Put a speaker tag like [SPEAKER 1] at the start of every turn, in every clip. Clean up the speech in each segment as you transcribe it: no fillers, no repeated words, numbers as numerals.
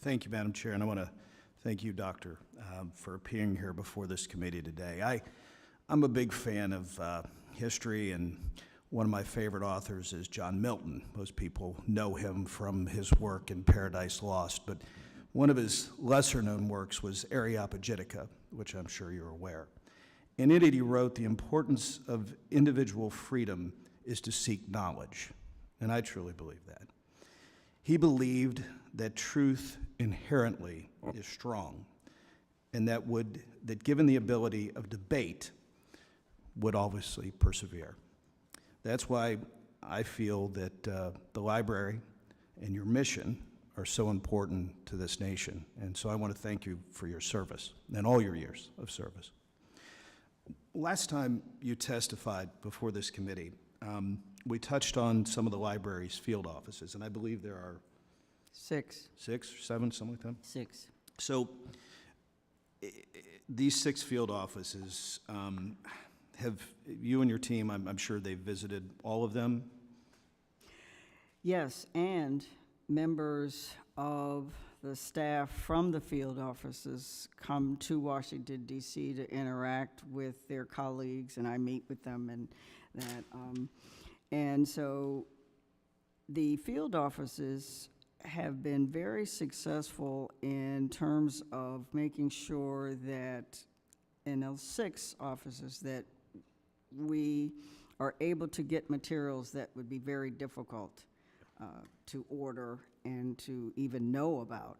[SPEAKER 1] Thank you, Madam Chair, and I want to thank you, Doctor, for appearing here before this committee today. I'm a big fan of history, and one of my favorite authors is John Milton. Most people know him from his work in Paradise Lost, but one of his lesser-known works was Areopagitica, which I'm sure you're aware. In it, he wrote, "The importance of individual freedom is to seek knowledge," and I truly believe that. He believed that truth inherently is strong, and that given the ability of debate, would obviously persevere. That's why I feel that the library and your mission are so important to this nation, and so I want to thank you for your service and all your years of service. Last time you testified before this committee, we touched on some of the library's field offices, and I believe there are
[SPEAKER 2] Six.
[SPEAKER 1] 6 or 7, something like that?
[SPEAKER 2] 6.
[SPEAKER 1] So these 6 field offices, have you and your team, I'm sure they've visited all of them?
[SPEAKER 2] Yes, and members of the staff from the field offices come to Washington, D.C. to interact with their colleagues, and I meet with them and that. And so the field offices have been very successful in terms of making sure that in those 6 offices that we are able to get materials that would be very difficult to order and to even know about,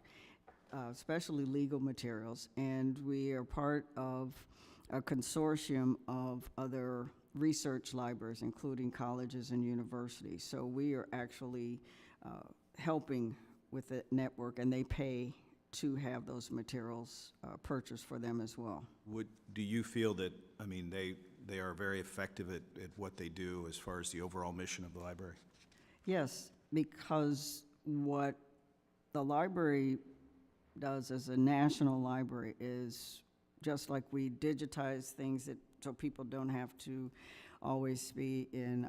[SPEAKER 2] especially legal materials. And we are part of a consortium of other research libraries, including colleges and universities. So we are actually helping with the network, and they pay to have those materials purchased for them as well.
[SPEAKER 1] Do you feel that, I mean, they are very effective at what they do as far as the overall mission of the library?
[SPEAKER 2] Yes, because what the library does as a national library is just like we digitize things so people don't have to always be in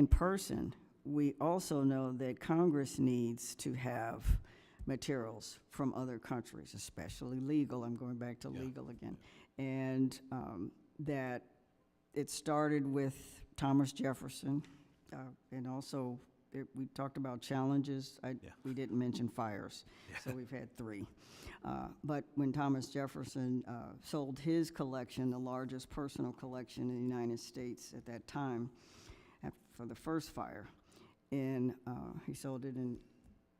[SPEAKER 2] person. We also know that Congress needs to have materials from other countries, especially legal. I'm going back to legal again. And that it started with Thomas Jefferson, and also we talked about challenges. We didn't mention fires, so we've had 3. But when Thomas Jefferson sold his collection, the largest personal collection in the United States at that time, for the first fire, and he sold it in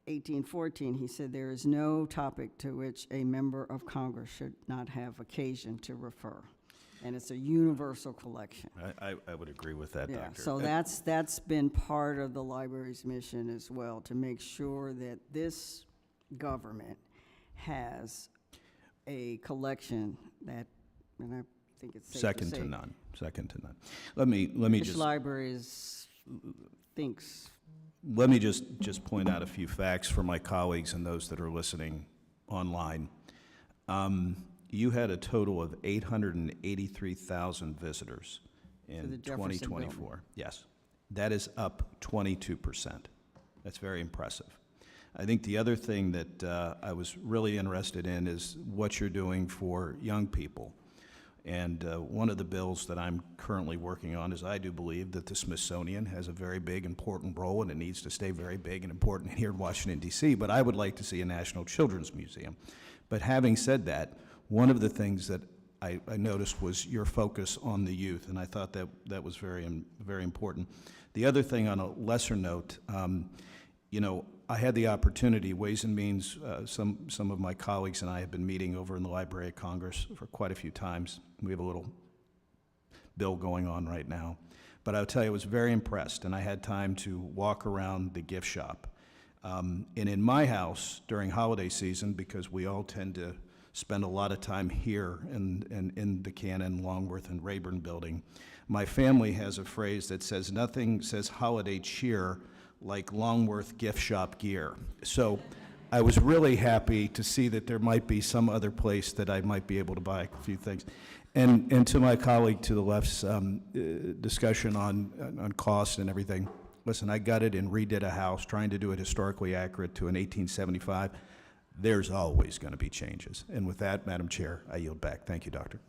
[SPEAKER 2] 1814, he said, "There is no topic to which a member of Congress should not have occasion to refer." And it's a universal collection.
[SPEAKER 1] I would agree with that, Doctor.
[SPEAKER 2] So that's been part of the library's mission as well, to make sure that this government has a collection that, and I think it's safe
[SPEAKER 1] Second
[SPEAKER 2] to say,
[SPEAKER 1] to none. Second to none. Let me
[SPEAKER 2] this
[SPEAKER 1] just
[SPEAKER 2] library thinks.
[SPEAKER 1] Let me just point out a few facts for my colleagues and those that are listening online. You had a total of 883,000 visitors in 2024. Yes, that is up 22%. That's very impressive. I think the other thing that I was really interested in is what you're doing for young people. And one of the bills that I'm currently working on is I do believe that the Smithsonian has a very big, important role, and it needs to stay very big and important here in Washington, D.C., but I would like to see a National Children's Museum. But having said that, one of the things that I noticed was your focus on the youth, and I thought that was very important. The other thing on a lesser note, you know, I had the opportunity, Ways and Means, some of my colleagues and I have been meeting over in the Library of Congress for quite a few times. We have a little bill going on right now. But I'll tell you, I was very impressed, and I had time to walk around the gift shop. And in my house during holiday season, because we all tend to spend a lot of time here in the Cannon, Longworth, and Rayburn building, my family has a phrase that says, "Nothing says holiday cheer like Longworth gift shop gear." So I was really happy to see that there might be some other place that I might be able to buy a few things. And to my colleague to the left's discussion on cost and everything, listen, I gutted and redid a house, trying to do it historically accurate to an 1875. There's always going to be changes. And with that, Madam Chair, I yield back. Thank you, Doctor.